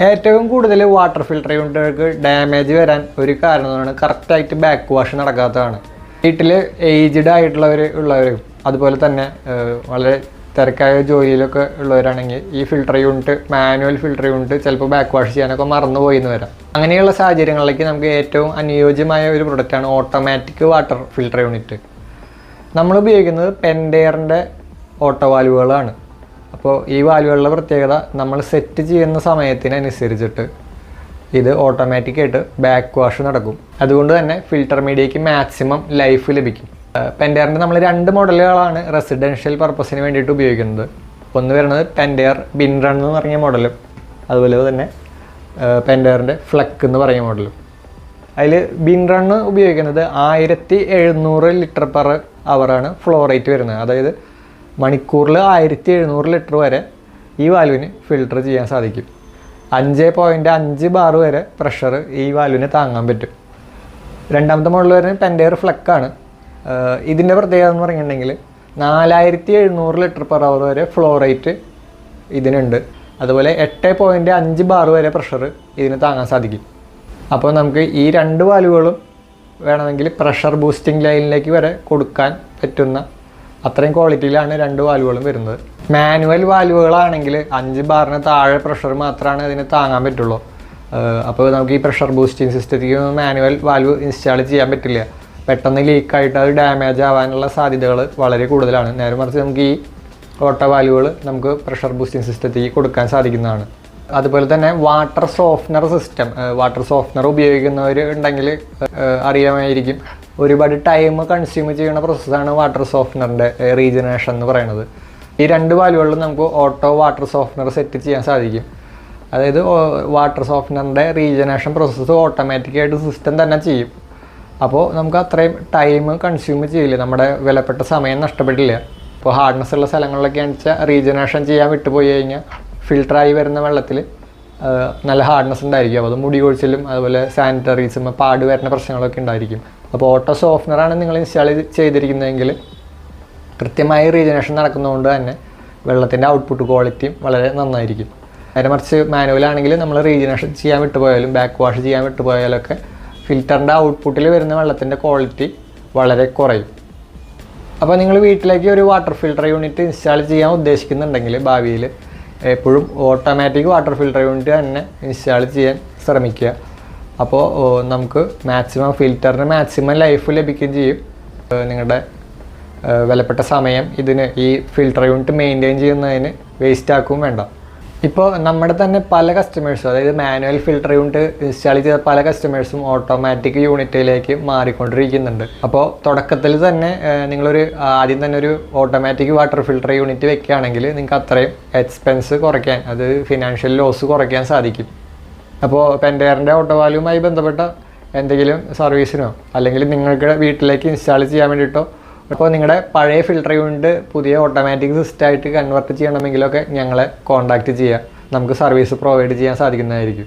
ഏറ്റവും കൂടുതൽ water filter യൂണിറ്റുകൾക്ക് damage വരാൻ ഒരു കാരണമാണ് കറക്റ്റായിട്ട് ബാക്ക് വാഷ് നടക്കാത്തതാണ്. വീട്ടിൽ ഏജ്ഡ് ഉള്ളവരും അതുപോലെ തന്നെ വളരെ തിരക്കായ ജോലിയിലൊക്കെ ഉള്ളവരാണെങ്കിൽ ഈ filter unit, manual filter unit ചിലപ്പോൾ ബാക്ക് വാഷ് ചെയ്യാനൊക്കെ മറന്നുപോയി എന്ന് വരാം. അങ്ങനെയുള്ള സാഹചര്യങ്ങളിലേക്ക് നമുക്ക് ഏറ്റവും അനുയോജ്യമായ ഒരു പ്രൊഡക്റ്റാണ് ഓട്ടോമാറ്റിക് വാട്ടർ ഫിൽട്ടർ യൂണിറ്റ്. നമ്മൾ ഉപയോഗിക്കുന്നത് പെൻഡെയറിൻ്റെ ഓട്ടോ വാൽവുകളാണ്. അപ്പോൾ ഈ വാൽവുകളുടെ പ്രത്യേകത, നമ്മൾ സെറ്റ് ചെയ്യുന്ന സമയത്തിനനുസരിച്ചിട്ട് ഇത് ഓട്ടോമാറ്റിക്കായിട്ട് ബാക്ക് വാഷ് നടക്കും. അതുകൊണ്ട് തന്നെ ഫിൽട്ടർ മീഡിയയ്ക്ക് മാക്സിമം ലൈഫ് ലഭിക്കും. പെൻഡെയറിൻ്റെ നമ്മൾ 2 മോഡലുകളാണ് റെസിഡൻഷ്യൽ പർപ്പസിന് വേണ്ടിയിട്ട് ഉപയോഗിക്കുന്നത്. ഒന്ന് വരുന്നത് പെൻഡെയർ ബിൻ റൺ എന്ന് പറഞ്ഞ മോഡലും, അതുപോലെ തന്നെ പെൻഡെയറിൻ്റെ ഫ്ലക്ക് എന്ന് പറയുന്ന മോഡലും. അതിൽ ബിൻ റണ്ണ് ഉപയോഗിക്കുന്നത് 1700 ലിറ്റർ പെർ അവറാണ് ഫ്ലോ റേറ്റ് വരുന്നത്. അതായത് മണിക്കൂറിൽ 1700 ലിറ്റർ വരെ ഈ വാൽവിന് ഫിൽട്ടർ ചെയ്യാൻ സാധിക്കും. 5.5 ബാർ വരെ പ്രഷർ ഈ വാൽവിന് താങ്ങാൻ പറ്റും. രണ്ടാമത്തെ മോഡൽ വരുന്നത് പെൻഡെയർ ഫ്ലക്കാണ്. ഇതിൻ്റെ പ്രത്യേകത എന്ന് പറഞ്ഞിട്ടുണ്ടെങ്കിൽ 4700 ലിറ്റർ പെർ അവർ വരെ ഫ്ലോ റേറ്റ് ഇതിനുണ്ട്. അതുപോലെ 8.5 ബാർ വരെ പ്രഷർ ഇതിന് താങ്ങാൻ സാധിക്കും. അപ്പോൾ നമുക്ക് ഈ 2 വാൽവുകളും വേണമെങ്കിൽ പ്രഷർ ബൂസ്റ്റിംഗ് ലൈനിലേക്ക് വരെ കൊടുക്കാൻ പറ്റുന്ന അത്രയും ക്വാളിറ്റിയിലാണ് 2 വാൽവുകളും വരുന്നത്. മാനുവൽ വാൽവുകളാണെങ്കിൽ 5 ബാറിന് താഴെ പ്രഷർ മാത്രമാണ് ഇതിന് താങ്ങാൻ പറ്റുള്ളൂ. അപ്പോൾ നമുക്ക് ഈ പ്രഷർ ബൂസ്റ്റിംഗ് സിസ്റ്റത്തിലേക്ക് മാനുവൽ വാൽവ് ഇൻസ്റ്റാൾ ചെയ്യാൻ പറ്റില്ല. പെട്ടെന്ന് ലീക്കായിട്ട് അത് ഡാമേജ് ആവാനുള്ള സാധ്യതകൾ വളരെ കൂടുതലാണ്. നേരെ മറിച്ച് നമുക്ക് ഈ ഓട്ടോ വാൽവുകൾ നമുക്ക് പ്രഷർ ബൂസ്റ്റിംഗ് സിസ്റ്റത്തിലേക്ക് കൊടുക്കാൻ സാധിക്കുന്നതാണ്. അതുപോലെ തന്നെ water softener system, water softener ഉപയോഗിക്കുന്നവർ ഉണ്ടെങ്കിൽ അറിയാമായിരിക്കും. ഒരുപാട് ടൈം കൺസ്യൂം ചെയ്യുന്ന പ്രോസസ്സാണ് വാട്ടർ സോഫ്റ്റ്നറിൻ്റെ റീജനറേഷൻ എന്ന് പറയുന്നത്. ഈ 2 വാൽവുകളിലും നമുക്ക് ഓട്ടോ വാട്ടർ സോഫ്റ്റ്നർ സെറ്റ് ചെയ്യാൻ സാധിക്കും. അതായത് വാട്ടർ സോഫ്റ്റ്നറിൻ്റെ റീജനറേഷൻ പ്രോസസ്സ് ഓട്ടോമാറ്റിക്കായിട്ട് സിസ്റ്റം തന്നെ ചെയ്യും. അപ്പോൾ നമുക്ക് അത്രയും ടൈം കൺസ്യൂം ചെയ്യില്ല, നമ്മുടെ വിലപ്പെട്ട സമയം നഷ്ടപ്പെട്ടില്ല. ഇപ്പോൾ ഹാർഡ്നെസ് ഉള്ള സ്ഥലങ്ങളിലൊക്കെ ആണെന്ന് റീജനറേഷൻ ചെയ്യാൻ വിട്ടുപോയി കഴിഞ്ഞാൽ ഫിൽട്ടറായി വരുന്ന വെള്ളത്തിൽ നല്ല ഹാർഡ്നെസ് ഉണ്ടായിരിക്കും. അപ്പോൾ അത് മുടി കൊഴിച്ചിലും അതുപോലെ സാനിറ്ററീസും പാട് വരുന്ന പ്രശ്നങ്ങളൊക്കെ ഉണ്ടായിരിക്കും. അപ്പോൾ ഓട്ടോ സോഫ്റ്റ്നറാണ് നിങ്ങൾ ഇൻസ്റ്റാൾ ചെയ്തിരിക്കുന്നതെങ്കിൽ കൃത്യമായി റീജനറേഷൻ നടക്കുന്നതുകൊണ്ട് തന്നെ വെള്ളത്തിൻ്റെ ഔട്ട്പുട്ട് ക്വാളിറ്റിയും വളരെ നന്നായിരിക്കും. നേരെ മറിച്ച് മാനുവലാണെങ്കിൽ നമ്മൾ റീജനറേഷൻ ചെയ്യാൻ വിട്ടുപോയാലും ബാക്ക് വാഷ് ചെയ്യാൻ വിട്ടുപോയാലൊക്കെ ഫിൽറ്ററിൻ്റെ ഔട്ട്പുട്ടിൽ വരുന്ന വെള്ളത്തിൻ്റെ ക്വാളിറ്റി വളരെ കുറയും. അപ്പോൾ നിങ്ങൾ വീട്ടിലേക്ക് ഒരു വാട്ടർ ഫിൽട്ടർ യൂണിറ്റ് ഇൻസ്റ്റാൾ ചെയ്യാൻ ഉദ്ദേശിക്കുന്നുണ്ടെങ്കിൽ ഭാവിയിൽ എപ്പോഴും ഓട്ടോമാറ്റിക് വാട്ടർ ഫിൽട്ടർ യൂണിറ്റ് തന്നെ ഇൻസ്റ്റാൾ ചെയ്യാൻ ശ്രമിക്കുക. അപ്പോൾ നമുക്ക് ഫിൽറ്ററിന് മാക്സിമം ലൈഫ് ലഭിക്കുകയും ചെയ്യും. നിങ്ങളുടെ വിലപ്പെട്ട സമയം ഈ ഫിൽട്ടർ യൂണിറ്റ് മെയിൻറ്റെയിൻ ചെയ്യുന്നതിന് വേസ്റ്റ് ആക്കുകയും വേണ്ട. ഇപ്പോൾ നമ്മുടെ തന്നെ പല കസ്റ്റമേഴ്സും, അതായത് മാനുവൽ ഫിൽട്ടർ യൂണിറ്റ് ഇൻസ്റ്റാൾ ചെയ്ത പല കസ്റ്റമേഴ്സും ഓട്ടോമാറ്റിക് യൂണിറ്റിലേക്ക് മാറിക്കൊണ്ടിരിക്കുന്നുണ്ട്. അപ്പോൾ തുടക്കത്തിൽ തന്നെ ആദ്യം തന്നെ ഒരു ഓട്ടോമാറ്റിക് വാട്ടർ ഫിൽട്ടർ യൂണിറ്റ് വെക്കുകയാണെങ്കിൽ നിങ്ങൾക്ക് അത്രയും എക്സ്പെൻസ് കുറയ്ക്കാൻ, അത് ഫിനാൻഷ്യൽ ലോസ് കുറയ്ക്കാൻ സാധിക്കും. അപ്പോൾ പെൻഡെയറിൻ്റെ ഓട്ടോ വാൽവുമായി ബന്ധപ്പെട്ട എന്തെങ്കിലും സർവീസിനോ അല്ലെങ്കിൽ നിങ്ങൾക്ക് വീട്ടിലേക്ക് ഇൻസ്റ്റാൾ ചെയ്യാൻ വേണ്ടിയിട്ടോ, അപ്പോൾ നിങ്ങളുടെ പഴയ ഫിൽട്ടർ യൂണിറ്റ് പുതിയ ഓട്ടോമാറ്റിക് സിസ്റ്റമായിട്ട് കൺവേർട്ട് ചെയ്യണമെങ്കിലൊക്കെ ഞങ്ങളെ കോൺടാക്റ്റ് ചെയ്യുക. നമുക്ക് സർവീസ് പ്രൊവൈഡ് ചെയ്യാൻ സാധിക്കുന്നതായിരിക്കും.